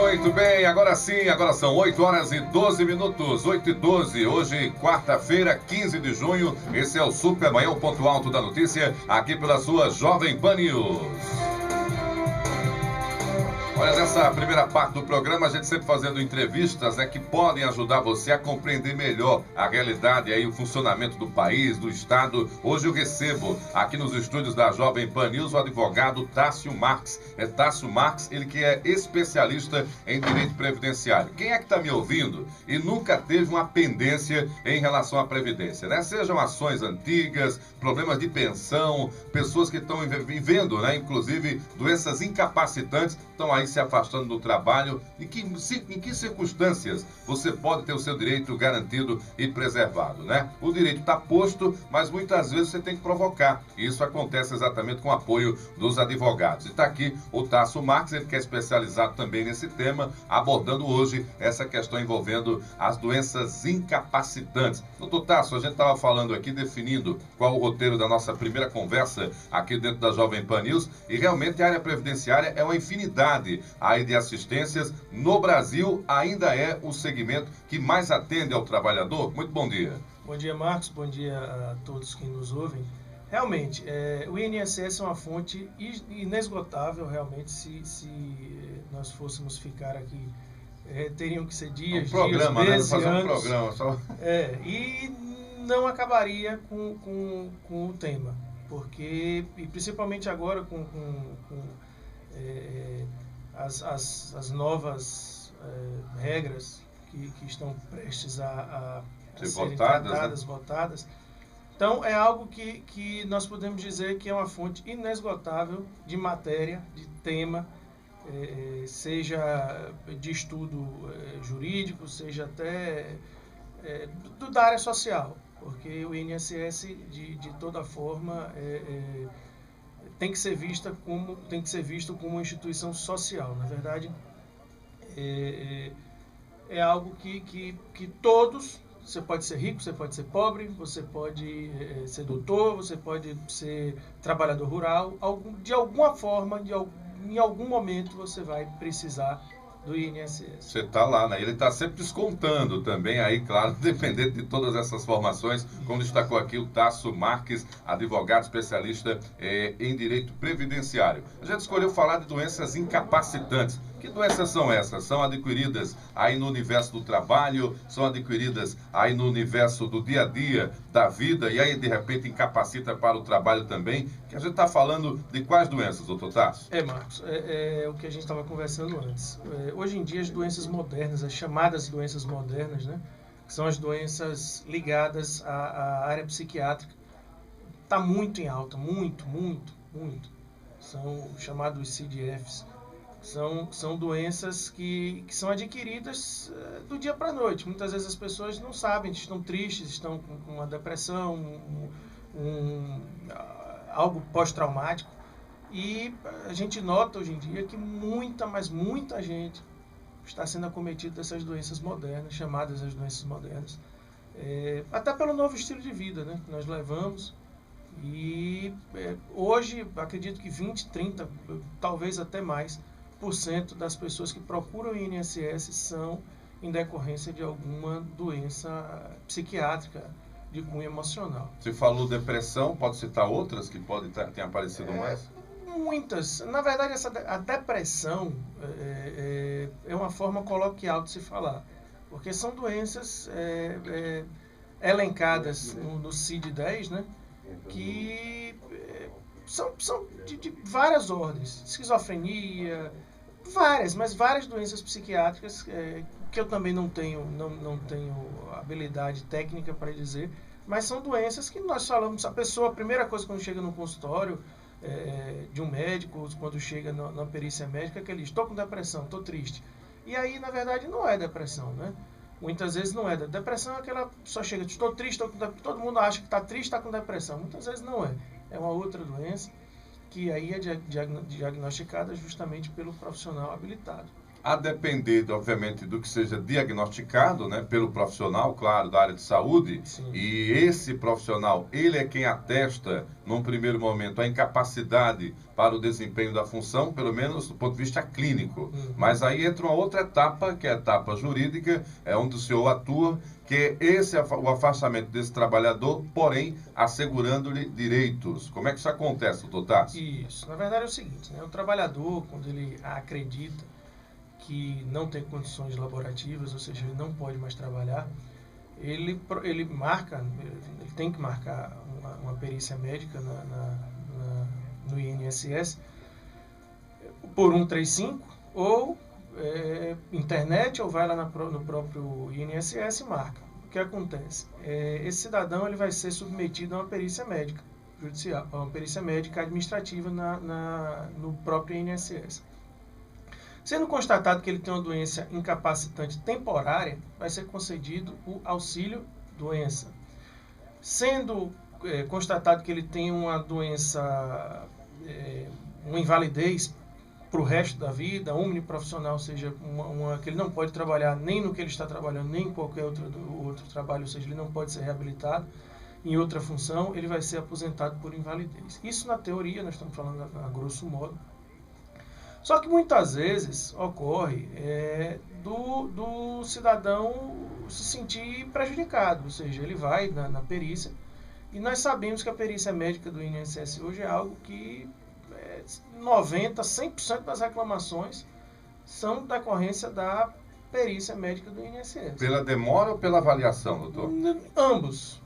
Muito bem, agora sim, agora são 8 horas e 12 minutos, 8 e 12, hoje quarta-feira, 15 de junho, esse é o Super Manhã, o ponto alto da notícia, aqui pela sua Jovem Pan News. Olha, nessa primeira parte do programa, a gente sempre fazendo entrevistas, que podem ajudar você a compreender melhor a realidade e o funcionamento do país, do Estado. Hoje eu recebo aqui nos estúdios da Jovem Pan News o advogado Tássio Marques. É Tássio Marques, ele que é especialista em direito previdenciário. Quem é que está me ouvindo e nunca teve uma pendência em relação à previdência, né? Sejam ações antigas, problemas de pensão, pessoas que estão vivendo, inclusive doenças incapacitantes, estão aí se afastando do trabalho. Em que circunstâncias você pode ter o seu direito garantido e preservado, né? O direito está posto, mas muitas vezes você tem que provocar. E isso acontece exatamente com o apoio dos advogados. E está aqui o Tássio Marques, ele que é especializado também nesse tema, abordando hoje essa questão envolvendo as doenças incapacitantes. Doutor Tássio, a gente estava falando aqui, definindo qual o roteiro da nossa primeira conversa aqui dentro da Jovem Pan News, e realmente a área previdenciária é uma infinidade aí de assistências. No Brasil, ainda é o segmento que mais atende ao trabalhador. Muito bom dia. Bom dia, Marcos. Bom dia a todos que nos ouvem. Realmente, o INSS é uma fonte inesgotável, realmente, se nós fôssemos ficar aqui, teriam que ser dias, programa, meses, fazer anos. Um programa só. E não acabaria com o tema, porque, e principalmente agora com as novas regras que estão prestes a serem tratadas, votadas. Então, é algo que nós podemos dizer que é uma fonte inesgotável de matéria, de tema, seja de estudo jurídico, seja até da área social, porque o INSS, de toda forma, tem que ser visto como uma instituição social. Na verdade, é algo que todos, você pode ser rico, você pode ser pobre, você pode ser doutor, você pode ser trabalhador rural, de alguma forma, em algum momento você vai precisar do INSS. Você está lá, né? Ele está sempre descontando também, aí, claro, dependendo de todas essas formações, como destacou aqui o Tássio Marques, advogado especialista em direito previdenciário. A gente escolheu falar de doenças incapacitantes. Que doenças são essas? São adquiridas aí no universo do trabalho, são adquiridas aí no universo do dia a dia, da vida, e aí de repente incapacita para o trabalho também. Que a gente está falando de quais doenças, doutor Tássio? Marcos, o que a gente estava conversando antes. Hoje em dia as doenças modernas, as chamadas doenças modernas, né, que são as doenças ligadas à área psiquiátrica, está muito em alta, muito. São chamados CDFs. São doenças que são adquiridas do dia para a noite. Muitas vezes as pessoas não sabem, estão tristes, estão com uma depressão, algo pós-traumático. E a gente nota hoje em dia que muita gente está sendo acometida dessas doenças modernas, chamadas as doenças modernas, até pelo novo estilo de vida, né, que nós levamos. E hoje, acredito que 20, 30, talvez até mais, % das pessoas que procuram o INSS são em decorrência de alguma doença psiquiátrica de cunho emocional. Você falou depressão, pode citar outras que podem ter aparecido mais? Muitas. Na verdade, a depressão é uma forma coloquial de se falar, porque são doenças elencadas no CID-10, né, que são de várias ordens. Esquizofrenia, várias doenças psiquiátricas que eu também não tenho habilidade técnica para dizer, mas são doenças que nós falamos. A primeira coisa quando chega no consultório de um médico, quando chega na perícia médica, é que ele diz: estou com depressão, estou triste. E aí, na verdade, não é depressão, né? Muitas vezes não é. Depressão é aquela só chega, estou triste, todo mundo acha que está triste, está com depressão. Muitas vezes não é. É uma outra doença que aí é diagnosticada justamente pelo profissional habilitado. A depender, obviamente, do que seja diagnosticado, né, pelo profissional, claro, da área de saúde, Sim. e esse profissional, ele é quem atesta, num primeiro momento, a incapacidade para o desempenho da função, pelo menos do ponto de vista clínico. Mas aí entra uma outra etapa, que é a etapa jurídica, é onde o senhor atua, que é o afastamento desse trabalhador, porém, assegurando-lhe direitos. Como é que isso acontece, doutor Tarso? Isso. Na verdade é o seguinte, né, o trabalhador, quando ele acredita que não tem condições laborativas, ou seja, ele não pode mais trabalhar, ele tem que marcar uma perícia médica no INSS por 135 ou internet, ou vai lá no próprio INSS e marca. O que acontece? Esse cidadão ele vai ser submetido a uma perícia médica judicial, a uma perícia médica administrativa no próprio INSS. Sendo constatado que ele tem uma doença incapacitante temporária, vai ser concedido o auxílio-doença. Sendo constatado que ele tem uma doença, uma invalidez para o resto da vida, uniprofissional, ou seja, que ele não pode trabalhar nem no que ele está trabalhando, nem em qualquer outro trabalho, ou seja, ele não pode ser reabilitado em outra função, ele vai ser aposentado por invalidez. Isso na teoria, nós estamos falando a grosso modo. Só que muitas vezes ocorre do cidadão se sentir prejudicado, ou seja, ele vai na perícia, e nós sabemos que a perícia médica do INSS hoje é algo que 90%, 100% das reclamações são decorrência da perícia médica do INSS. Pela demora ou pela avaliação, doutor? Ambos.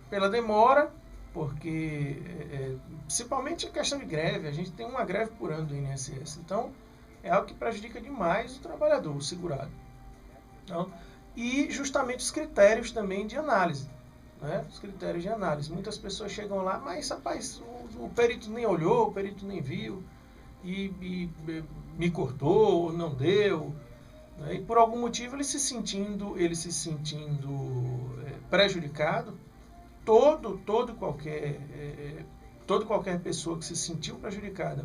Pela demora, porque principalmente a questão de greve, a gente tem uma greve por ano do INSS, então é algo que prejudica demais o trabalhador, o segurado. Então, e justamente os critérios também de análise, né? Os critérios de análise. Muitas pessoas chegam lá, mas rapaz, o perito nem olhou, o perito nem viu, e me cortou, ou não deu, né? E por algum motivo ele se sentindo prejudicado. Toda qualquer pessoa que se sentiu prejudicada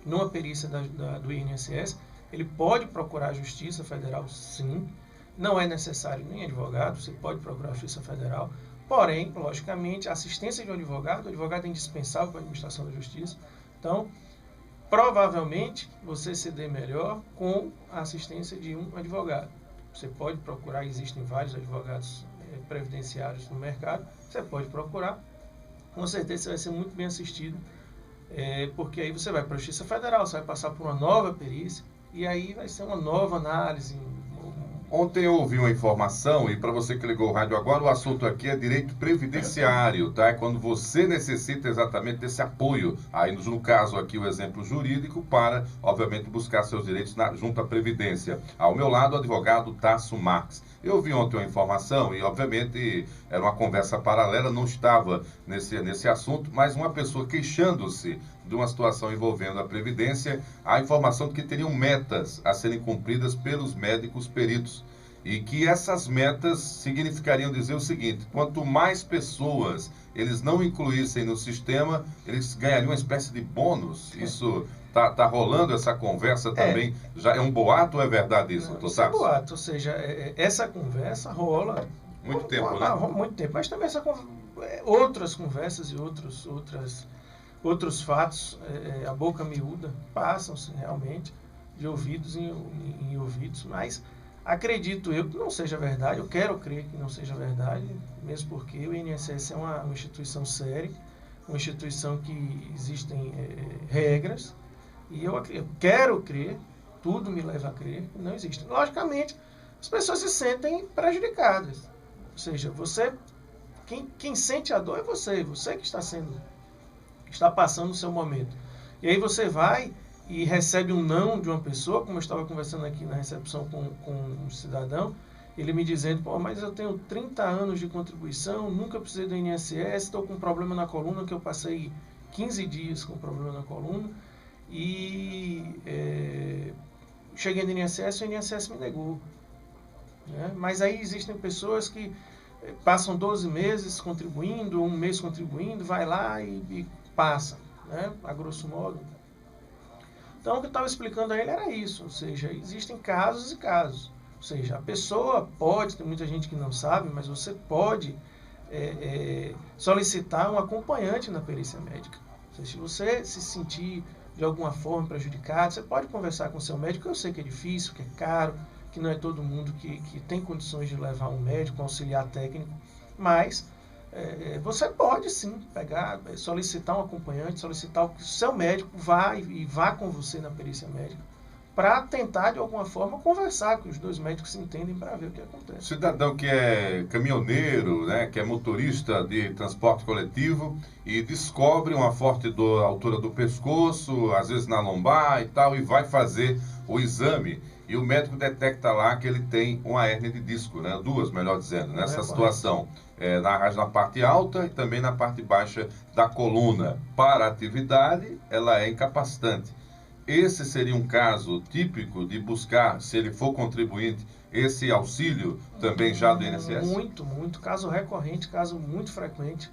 numa perícia do INSS, ele pode procurar a Justiça Federal, sim. Não é necessário nem advogado, você pode procurar a Justiça Federal. Porém, logicamente, a assistência de um advogado, o advogado é indispensável para a administração da justiça. Então, provavelmente, você se dê melhor com a assistência de um advogado. Você pode procurar, existem vários advogados previdenciários no mercado, você pode procurar, com certeza você vai ser muito bem assistido, porque aí você vai para a Justiça Federal, você vai passar por uma nova perícia, e aí vai ser uma nova análise. Ontem eu ouvi uma informação, e para você que ligou o rádio agora, o assunto aqui é direito previdenciário, tá? É quando você necessita exatamente desse apoio, aí no caso aqui o exemplo jurídico, para, obviamente, buscar seus direitos junto à Previdência. Ao meu lado, o advogado Tarso Marques. Eu vi ontem uma informação, e obviamente era uma conversa paralela, não estava nesse assunto, mas uma pessoa queixando-se de uma situação envolvendo a Previdência, a informação de que teriam metas a serem cumpridas pelos médicos peritos. E que essas metas significariam dizer o seguinte: quanto mais pessoas eles não incluíssem no sistema, eles ganhariam uma espécie de bônus. Isso tá rolando, essa conversa também? Já é um boato ou é verdade isso, doutor Tarso? É um boato, ou seja, essa conversa rola... Muito tempo, né? Muito tempo, mas também outras conversas e outros fatos, a boca miúda, passam-se realmente de ouvidos em ouvidos, mas acredito eu que não seja verdade, eu quero crer que não seja verdade, mesmo porque o INSS é uma instituição séria, uma instituição que existem regras, e eu quero crer, tudo me leva a crer que não existe. Logicamente, as pessoas se sentem prejudicadas, ou seja, quem sente a dor é você que está passando o seu momento. E aí você vai e recebe um não de uma pessoa, como eu estava conversando aqui na recepção com um cidadão, ele me dizendo: pô, mas eu tenho 30 anos de contribuição, nunca precisei do INSS, estou com um problema na coluna, que eu passei 15 dias com problema na coluna, e cheguei no INSS, o INSS me negou. Né? Mas aí existem pessoas que passam 12 meses contribuindo, um mês contribuindo, vai lá e passa, né? A grosso modo. Então, o que eu estava explicando a ele era isso, ou seja, existem casos e casos. Ou seja, a pessoa pode, tem muita gente que não sabe, mas você pode solicitar um acompanhante na perícia médica. Ou seja, se você se sentir de alguma forma prejudicado, você pode conversar com o seu médico. Eu sei que é difícil, que é caro, que não é todo mundo que tem condições de levar um médico, um auxiliar técnico, mas você pode sim pegar, solicitar um acompanhante, solicitar que o seu médico vá com você na perícia médica, para tentar, de alguma forma, conversar com os dois médicos, se entendem, para ver o que acontece. Cidadão que é caminhoneiro, né, que é motorista de transporte coletivo e descobre uma forte dor à altura do pescoço, às vezes na lombar e tal, e vai fazer o exame. E o médico detecta lá que ele tem uma hérnia de disco, né, duas, melhor dizendo, nessa situação. Na parte alta e também na parte baixa da coluna. Para a atividade, ela é incapacitante. Esse seria um caso típico de buscar, se ele for contribuinte, esse auxílio também já do INSS? Muito. Caso recorrente, caso muito frequente.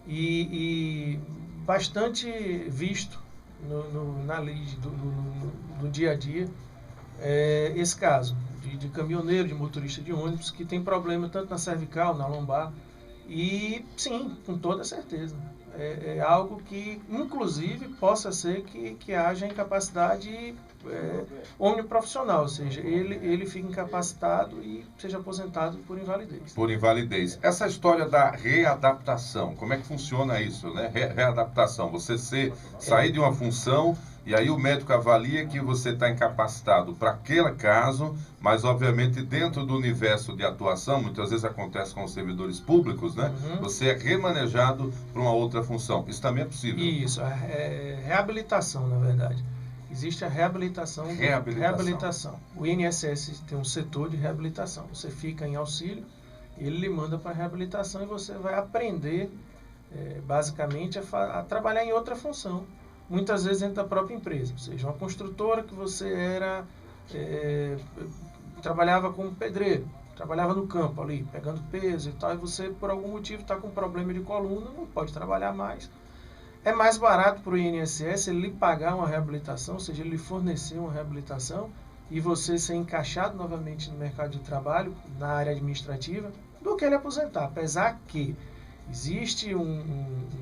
E bastante visto na lei do dia a dia. Esse caso de caminhoneiro, de motorista de ônibus, que tem problema tanto na cervical, na lombar. E sim, com toda certeza. É algo que, inclusive, possa ser que haja incapacidade omniprofissional, ou seja, ele fica incapacitado e seja aposentado por invalidez. Por invalidez. Essa história da readaptação, como é que funciona isso, né? Readaptação, você sair de uma função e aí o médico avalia que você está incapacitado para aquele caso, mas obviamente dentro do universo de atuação, muitas vezes acontece com os servidores públicos, né? Uhum. Você é remanejado para uma outra função. Isso também é possível? Isso, reabilitação, na verdade. Existe a reabilitação. O INSS tem um setor de reabilitação. Você fica em auxílio, ele lhe manda para a reabilitação e você vai aprender, basicamente, a trabalhar em outra função. Muitas vezes dentro da própria empresa. Ou seja, uma construtora que você trabalhava como pedreiro, trabalhava no campo ali, pegando peso e tal, e você, por algum motivo, está com problema de coluna, não pode trabalhar mais. É mais barato para o INSS ele lhe pagar uma reabilitação, ou seja, ele lhe fornecer uma reabilitação e você ser encaixado novamente no mercado de trabalho, na área administrativa, do que ele aposentar. Apesar que existe um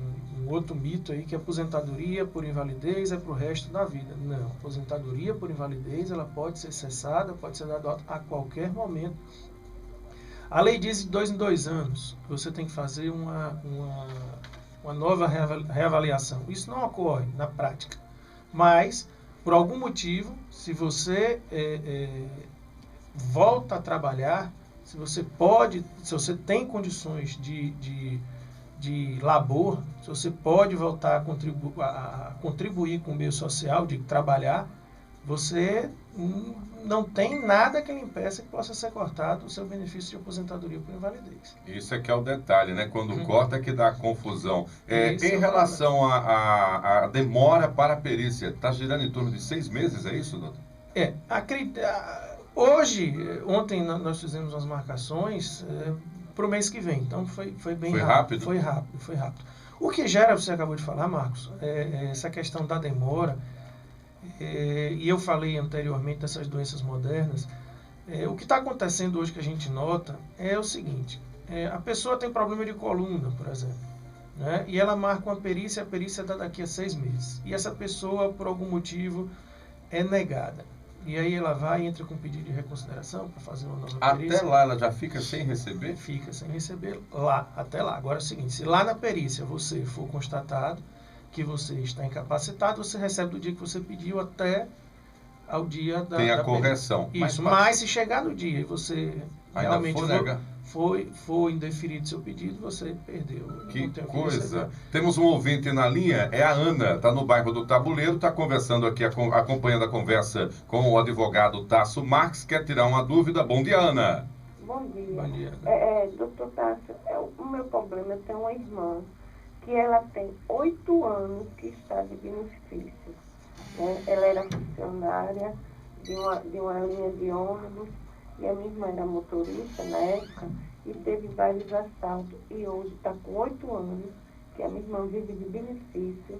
outro mito aí que a aposentadoria por invalidez é para o resto da vida. Não, aposentadoria por invalidez ela pode ser cessada, pode ser dada a qualquer momento. A lei diz de 2 em 2 anos que você tem que fazer uma nova reavaliação. Isso não ocorre na prática, mas por algum motivo, se você volta a trabalhar, se você tem condições de labor, se você pode voltar a contribuir com o meio social, de trabalhar, você não tem nada que lhe impeça que possa ser cortado o seu benefício de aposentadoria por invalidez. Isso é que é o detalhe, né? Quando corta que dá confusão. Em relação à demora para a perícia, está girando em torno de 6 meses, é isso, doutor? Ontem nós fizemos as marcações para o mês que vem, então foi bem rápido. Foi rápido. O que gera, você acabou de falar, Marcos, essa questão da demora, e eu falei anteriormente dessas doenças modernas, o que está acontecendo hoje que a gente nota é o seguinte, a pessoa tem problema de coluna, por exemplo, né, e ela marca uma perícia, a perícia está daqui a 6 meses, e essa pessoa, por algum motivo, é negada. E aí ela vai e entra com pedido de reconsideração para fazer uma nova perícia. Até lá ela já fica sem receber? Fica sem receber até lá. Agora é o seguinte, se lá na perícia você for constatado que você está incapacitado, você recebe do dia que você pediu até ao dia da Tem a correção. Isso, mas se chegar no dia e você realmente for indeferido seu pedido, você perdeu. Que coisa. Temos um ouvinte na linha, é a Ana, está no bairro do Tabuleiro, está conversando aqui, acompanhando a conversa com o advogado Tasso Marques, quer tirar uma dúvida. Bom dia, Ana. Bom dia. Bom dia. Doutor Tasso, o meu problema é ter uma irmã que ela tem 8 anos que está de benefício. Né? Ela era funcionária de uma linha de ônibus, e a minha irmã era motorista na época e teve vários assaltos. E hoje está com 8 anos, que a minha irmã vive de benefício.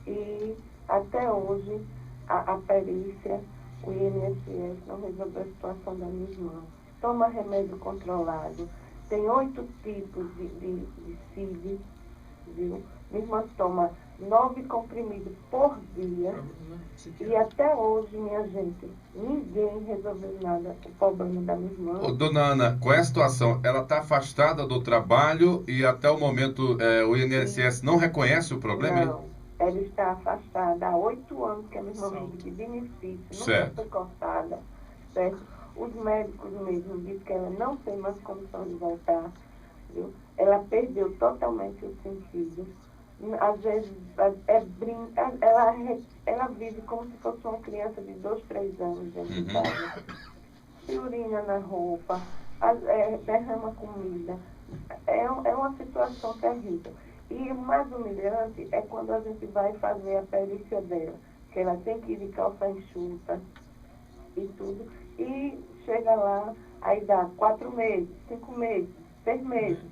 E Até hoje, a perícia, o INSS não resolveu a situação da minha irmã. Toma remédio controlado. Tem 8 tipos de CID, viu? Minha irmã toma 9 comprimidos por dia. E até hoje, minha gente, ninguém resolveu nada o problema da minha irmã. Ô, dona Ana, qual é a situação? Ela está afastada do trabalho e até o momento o INSS não reconhece o problema? Não, ela está afastada há 8 anos que a minha irmã vive de benefício, nunca foi cortada, certo? Os médicos mesmo dizem que ela não tem mais condição de voltar, viu? Ela perdeu totalmente os sentidos. Às vezes ela vive como se fosse uma criança de 2, 3 anos dentro de casa. Se urina na roupa, derrama comida. É uma situação terrível. E o mais humilhante é quando a gente vai fazer a perícia dela, que ela tem que ir de calça enxuta e tudo, e chega lá, aí dá 4 meses, 5 meses, 6 meses,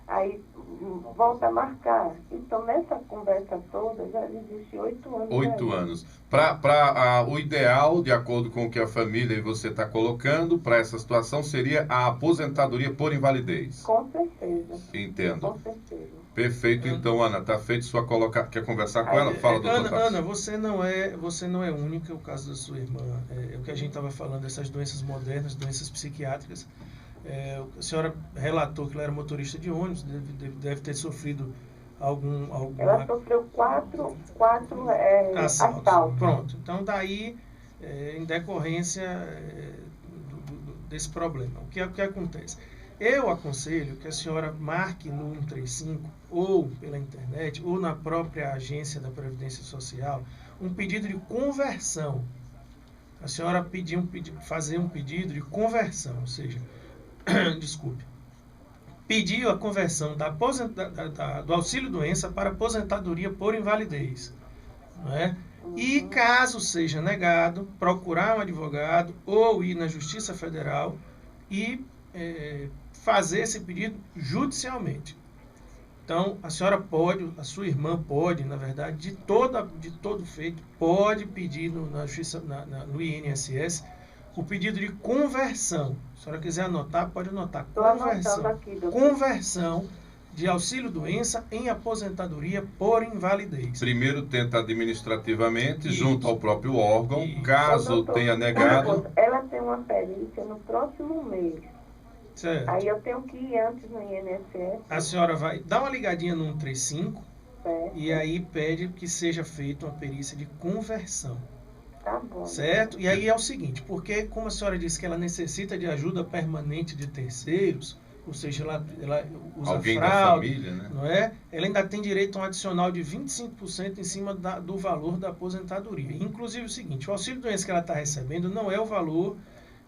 aí volta a marcar. Então, nessa conversa toda, já existe 8 anos. 8 anos. O ideal, de acordo com o que a família e você está colocando, para essa situação, seria a aposentadoria por invalidez. Com certeza. Entendo. Com certeza. Perfeito, então, Ana, está feito sua colocação. Quer conversar com ela? Fala, doutor. Ana, você não é única, o caso da sua irmã. O que a gente estava falando, dessas doenças modernas, doenças psiquiátricas. A senhora relatou que ela era motorista de ônibus, deve ter sofrido algum... Ela sofreu 4 assaltos. Pronto, então daí, em decorrência desse problema, o que acontece? Eu aconselho que a senhora marque no 135, ou pela internet, ou na própria agência da Previdência Social, um pedido de conversão. A senhora fazer um pedido de conversão, ou seja, desculpe, pediu a conversão do auxílio-doença para aposentadoria por invalidez. Não é? E caso seja negado, procurar um advogado ou ir na Justiça Federal e fazer esse pedido judicialmente. Então, a sua irmã pode, na verdade, de todo feito, pode pedir no INSS o pedido de conversão. Se a senhora quiser anotar, pode anotar. Conversão de auxílio-doença em aposentadoria por invalidez. Primeiro tenta administrativamente, junto ao próprio órgão, caso tenha negado... Ela tem uma perícia no próximo mês. Certo. Aí eu tenho que ir antes no INSS. A senhora vai dar uma ligadinha no 135, certo, e aí pede que seja feita uma perícia de conversão. Tá bom. Certo? E aí é o seguinte, porque como a senhora disse que ela necessita de ajuda permanente de terceiros, ou seja, ela usa alguém fraude, da família, né? não é? Ela ainda tem direito a um adicional de 25% em cima do valor da aposentadoria. Inclusive o seguinte, o auxílio-doença que ela está recebendo não é o valor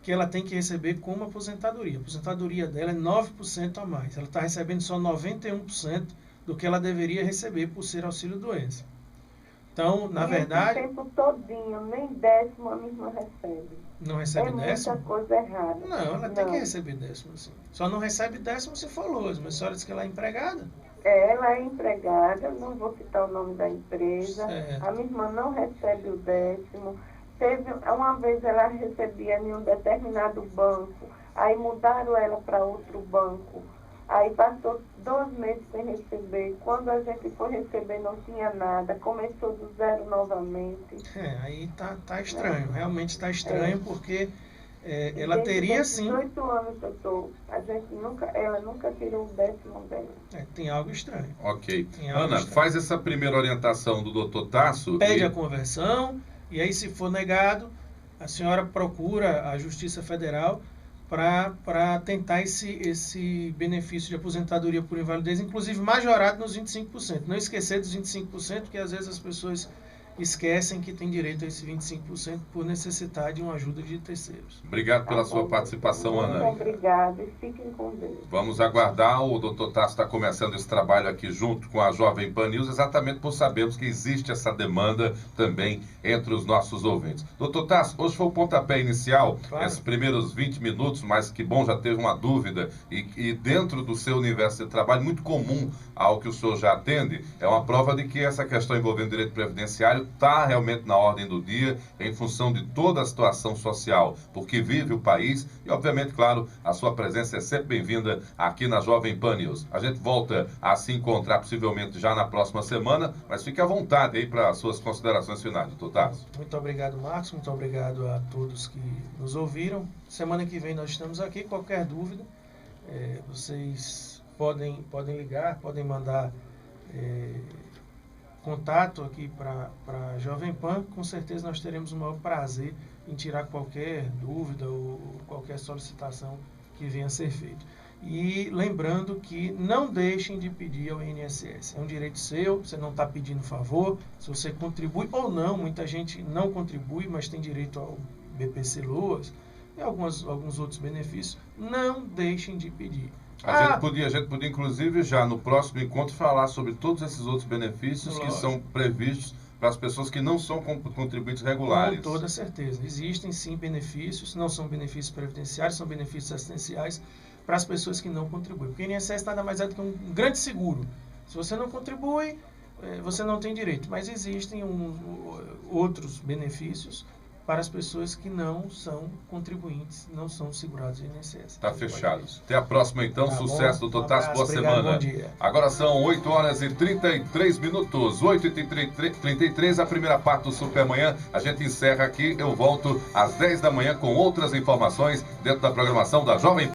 que ela tem que receber como aposentadoria. A aposentadoria dela é 9% a mais. Ela está recebendo só 91% do que ela deveria receber por ser auxílio-doença. Então, na verdade... O tempo todinho, nem décimo a minha irmã recebe. Não recebe décimo? É muita coisa errada. Não, ela tem que receber décimo, sim. Só não recebe décimo se for lousa, mas a senhora disse que ela é empregada? Ela é empregada, não vou citar o nome da empresa. Certo. A minha irmã não recebe o décimo. Uma vez ela recebia em um determinado banco, aí mudaram ela para outro banco. Aí passou 2 meses sem receber. Quando a gente foi receber, não tinha nada. Começou do zero novamente. Aí tá estranho. Realmente está estranho, porque ela teria sim... 18 anos que eu estou. Ela nunca tirou o décimo dela. Tem algo estranho. Ok. Ana, faz essa primeira orientação do doutor Tasso. Pede a conversão, e aí se for negado, a senhora procura a Justiça Federal para tentar esse benefício de aposentadoria por invalidez, inclusive majorado nos 25%. Não esquecer dos 25%, porque às vezes as pessoas esquecem que tem direito a esse 25% por necessitar de uma ajuda de terceiros. Obrigado pela sua participação, Ana. Muito obrigada e fiquem com Deus. Vamos aguardar. O doutor Tasso está começando esse trabalho aqui junto com a Jovem Pan News, exatamente por sabermos que existe essa demanda também entre os nossos ouvintes. Doutor Tasso, hoje foi o pontapé inicial, claro, esses primeiros 20 minutos, mas que bom, já teve uma dúvida. E dentro do seu universo de trabalho, muito comum ao que o senhor já atende, é uma prova de que essa questão envolvendo direito previdenciário está realmente na ordem do dia, em função de toda a situação social por que vive o país e, obviamente, claro, a sua presença é sempre bem-vinda aqui na Jovem Pan News. A gente volta a se encontrar possivelmente já na próxima semana, mas fique à vontade aí para as suas considerações finais, doutor Tarso. Muito obrigado, Marcos, muito obrigado a todos que nos ouviram. Semana que vem nós estamos aqui, qualquer dúvida, vocês podem ligar, podem mandar contato aqui para a Jovem Pan. Com certeza nós teremos o maior prazer em tirar qualquer dúvida ou qualquer solicitação que venha a ser feita. E lembrando que não deixem de pedir ao INSS. É um direito seu, você não está pedindo favor, se você contribui ou não, muita gente não contribui, mas tem direito ao BPC Loas e alguns outros benefícios, não deixem de pedir. A gente podia, inclusive, já no próximo encontro, falar sobre todos esses outros benefícios que são previstos para as pessoas que não são contribuintes regulares. Com toda certeza. Existem, sim, benefícios, não são benefícios previdenciários, são benefícios assistenciais para as pessoas que não contribuem. Porque o INSS nada mais é do que um grande seguro. Se você não contribui, você não tem direito. Mas existem outros benefícios para as pessoas que não são contribuintes, não são segurados do INSS. Tá fechado. Até a próxima, então. Tá Sucesso, doutor Tarso. Boa semana. Bom dia. Agora são 8 horas e 33 minutos. 8h33, a primeira parte do Supermanhã. A gente encerra aqui. Eu volto às 10 da manhã com outras informações dentro da programação da Jovem